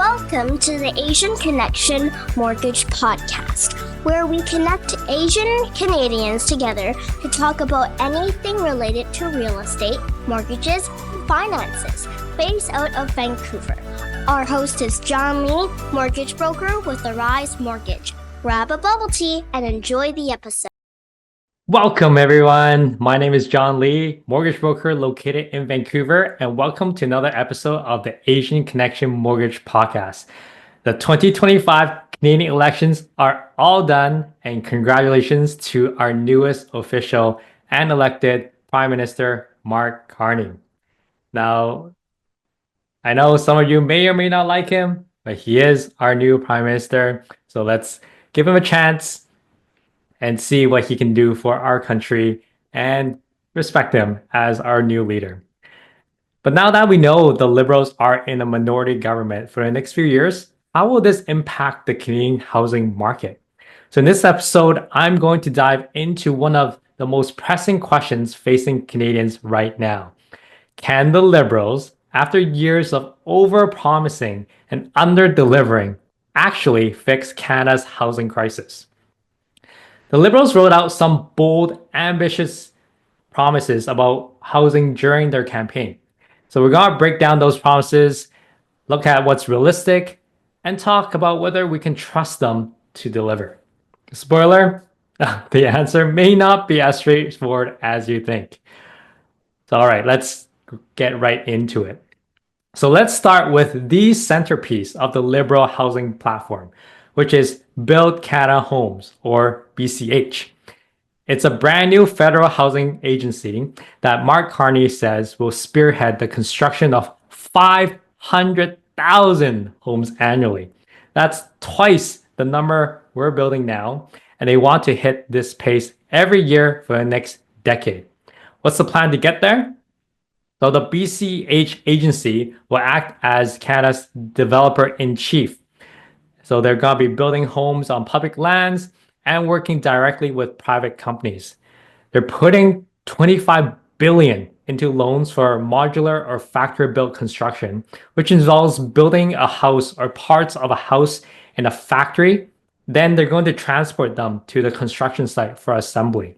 Welcome to the Asian Connection Mortgage Podcast, where we connect Asian Canadians together to talk about anything related to real estate, mortgages, and finances, based out of Vancouver. Our host is John Lee, mortgage broker with Arise Mortgage. Grab a bubble tea and enjoy the episode. Welcome, everyone. My name is John Lee, mortgage broker located in Vancouver, and welcome to another episode of the Asian Connection Mortgage Podcast. The 2025 Canadian elections are all done, and congratulations to our newest official and elected Prime Minister, Mark Carney. Now, I know some of you may or may not like him, but he is our new Prime Minister, so let's give him a chance and see what he can do for our country and respect him as our new leader. But now that we know the Liberals are in a minority government for the next few years, how will this impact the Canadian housing market? So in this episode, I'm going to dive into one of the most pressing questions facing Canadians right now. Can the Liberals, after years of over-promising and under-delivering, actually fix Canada's housing crisis? The Liberals wrote out some bold, ambitious promises about housing during their campaign. So we're going to break down those promises, look at what's realistic, and talk about whether we can trust them to deliver. Spoiler, the answer may not be as straightforward as you think. So all right, let's get right into it. So let's start with the centerpiece of the Liberal housing platform, which is Build Canada Homes, or BCH. It's a brand new federal housing agency that Mark Carney says will spearhead the construction of 500,000 homes annually. That's twice the number we're building now, and they want to hit this pace every year for the next decade. What's the plan to get there? So the BCH agency will act as Canada's developer-in-chief. So they're going to be building homes on public lands and working directly with private companies. They're putting $25 billion into loans for modular or factory-built construction, which involves building a house or parts of a house in a factory. Then they're going to transport them to the construction site for assembly.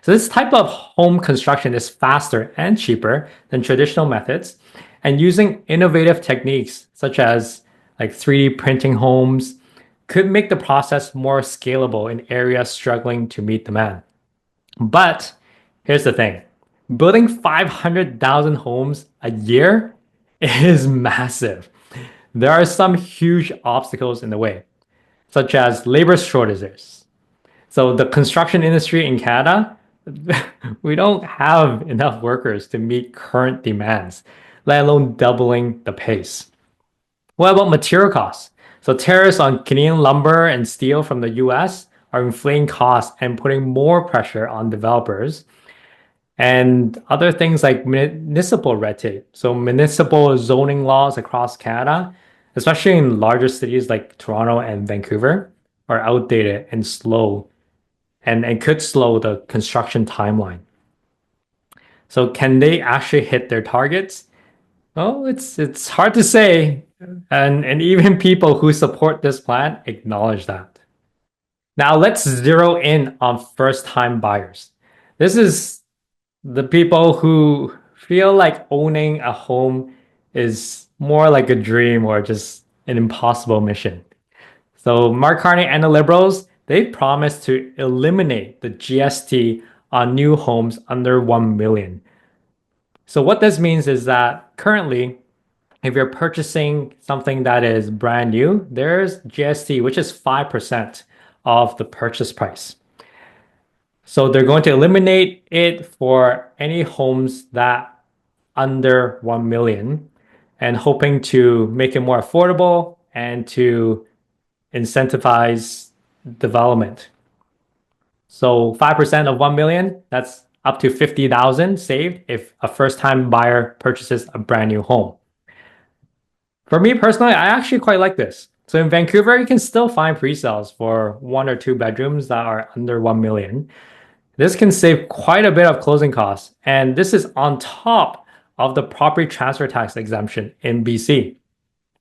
So this type of home construction is faster and cheaper than traditional methods, and using innovative techniques such as like 3D printing homes could make the process more scalable in areas struggling to meet demand. But here's the thing, building 500,000 homes a year is massive. There are some huge obstacles in the way, such as labor shortages. So the construction industry in Canada, we don't have enough workers to meet current demands, let alone doubling the pace. What about material costs? So tariffs on Canadian lumber and steel from the US are inflating costs and putting more pressure on developers. And other things like municipal red tape. So municipal zoning laws across Canada, especially in larger cities like Toronto and Vancouver, are outdated and slow and could slow the construction timeline. So can they actually hit their targets? Well, it's hard to say, and even people who support this plan acknowledge that. Now let's zero in on first-time buyers. This is the people who feel like owning a home is more like a dream or just an impossible mission. So Mark Carney and the Liberals, they promised to eliminate the GST on new homes under $1 million. So what this means is that currently, if you're purchasing something that is brand new, there's GST, which is 5% of the purchase price. So they're going to eliminate it for any homes that under 1 million and hoping to make it more affordable and to incentivize development. So 5% of 1 million, that's up to 50,000 saved if a first-time buyer purchases a brand new home. For me personally, I actually quite like this. So in Vancouver, you can still find pre-sales for 1 or 2 bedrooms that are under 1 million. This can save quite a bit of closing costs, and this is on top of the property transfer tax exemption in BC.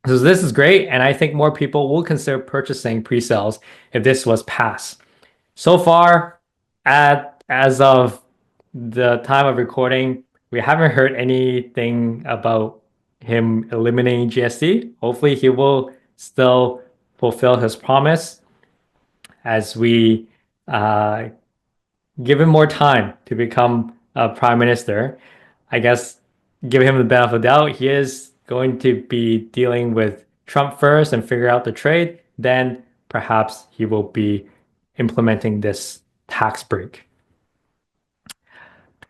So this is great, and I think more people will consider purchasing pre-sales if this was passed. So far, at as of the time of recording, we haven't heard anything about him eliminating GST. Hopefully, he will still fulfill his promise as we uh, give him more time to become a prime minister. I guess give him the benefit of the doubt. He is going to be dealing with Trump first and figure out the trade. Then perhaps he will be implementing this tax break.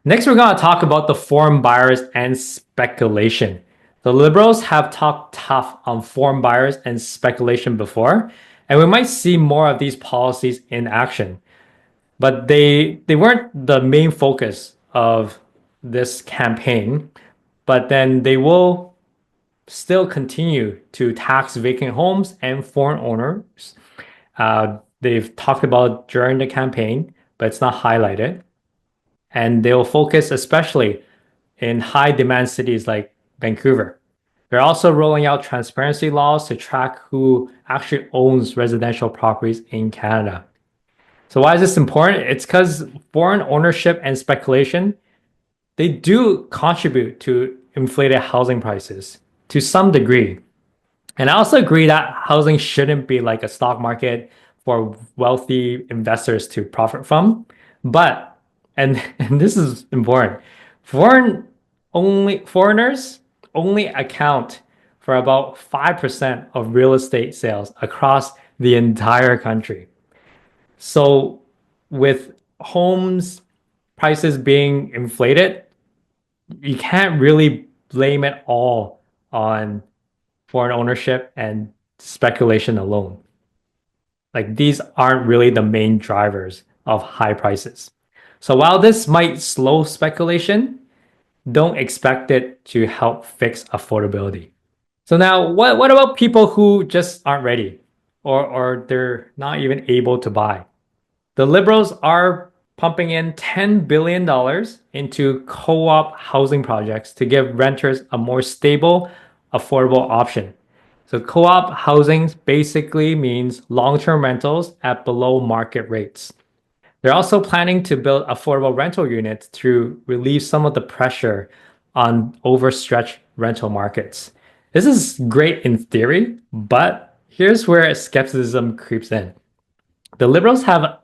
Next, we're going to talk about the foreign buyers and speculation. The Liberals have talked tough on foreign buyers and speculation before, and we might see more of these policies in action. But they weren't the main focus of this campaign. But then they will still continue to tax vacant homes and foreign owners. They've talked about during the campaign, but it's not highlighted. And they'll focus especially in high demand cities like Vancouver. They're also rolling out transparency laws to track who actually owns residential properties in Canada. So why is this important? It's because foreign ownership and speculation, they do contribute to inflated housing prices to some degree. And I also agree that housing shouldn't be like a stock market for wealthy investors to profit from. But, and this is important, foreigners only account for about 5% of real estate sales across the entire country. So with homes prices being inflated, you can't really blame it all on foreign ownership and speculation alone. Like these aren't really the main drivers of high prices. So while this might slow speculation, don't expect it to help fix affordability. So now what about people who just aren't ready or they're not even able to buy? The Liberals are pumping in $10 billion into co-op housing projects to give renters a more stable, affordable option. So co-op housing basically means long-term rentals at below market rates. They're also planning to build affordable rental units to relieve some of the pressure on overstretched rental markets. This is great in theory, but here's where skepticism creeps in. The Liberals have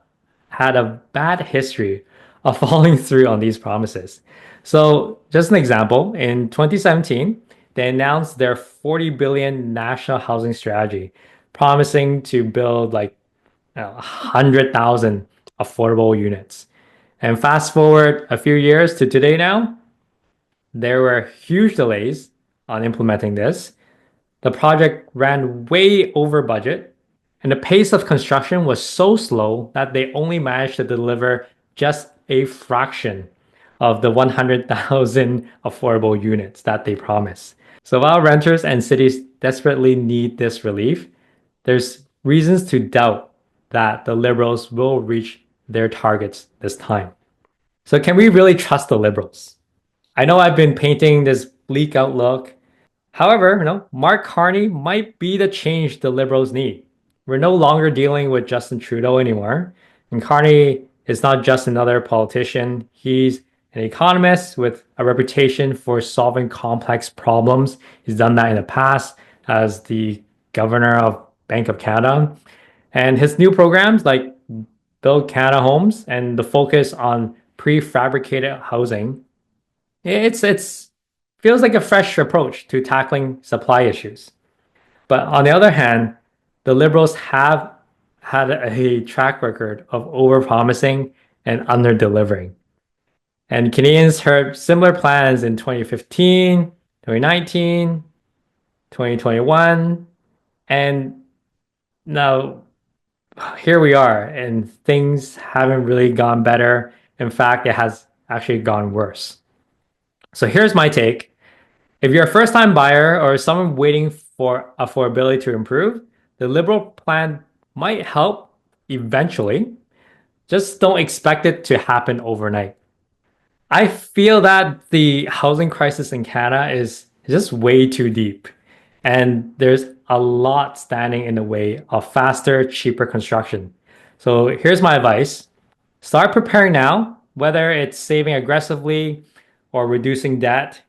had a bad history of following through on these promises. So, just an example, in 2017, they announced their 40 billion national housing strategy, promising to build like 100,000 affordable units. And fast forward a few years to today now, there were huge delays on implementing this. The project ran way over budget, and the pace of construction was so slow that they only managed to deliver just a fraction of the 100,000 affordable units that they promised. So while renters and cities desperately need this relief, there's reasons to doubt that the Liberals will reach their targets this time. So can we really trust the Liberals? I know I've been painting this bleak outlook. However, Mark Carney might be the change the Liberals need. We're no longer dealing with Justin Trudeau anymore. And Carney is not just another politician. He's an economist with a reputation for solving complex problems. He's done that in the past as the governor of Bank of Canada. And his new programs like Build Canada Homes and the focus on prefabricated housing, it's feels like a fresh approach to tackling supply issues. But on the other hand, the Liberals have had a track record of overpromising and under-delivering. And Canadians heard similar plans in 2015, 2019, 2021, and now here we are, and things haven't really gone better. In fact, it has actually gone worse. So here's my take. If you're a first time buyer or someone waiting for affordability to improve, the Liberal plan might help eventually. Just don't expect it to happen overnight. I feel that the housing crisis in Canada is just way too deep. And there's a lot standing in the way of faster, cheaper construction. So here's my advice. Start preparing now, whether it's saving aggressively or reducing debt.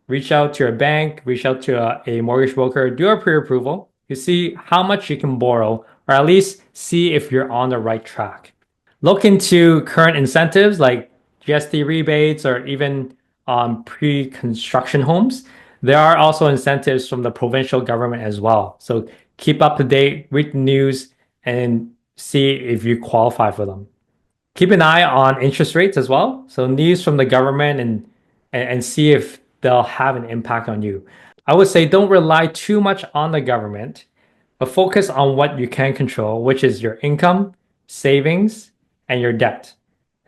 Reach out to your bank, reach out to a mortgage broker, do a pre-approval. You see how much you can borrow, or at least see if you're on the right track. Look into current incentives like GST rebates or even on pre-construction homes. There are also incentives from the provincial government as well. So keep up to date, read the news, and see if you qualify for them. Keep an eye on interest rates as well. So news from the government and see if they'll have an impact on you. I would say don't rely too much on the government, but focus on what you can control, which is your income, savings, and your debt.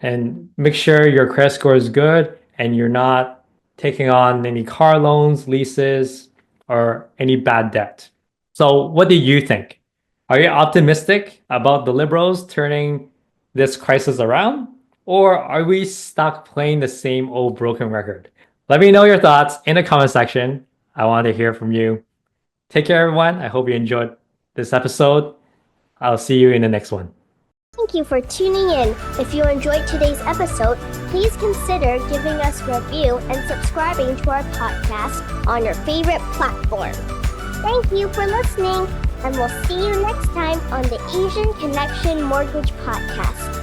And make sure your credit score is good and you're not taking on any car loans, leases, or any bad debt. So, what do you think? Are you optimistic about the Liberals turning this crisis around? Or are we stuck playing the same old broken record? Let me know your thoughts in the comment section. I want to hear from you. Take care, everyone. I hope you enjoyed this episode. I'll see you in the next one. Thank you for tuning in. If you enjoyed today's episode, please consider giving us a review and subscribing to our podcast on your favorite platform. Thank you for listening, and we'll see you next time on the Asian Connection Mortgage Podcast.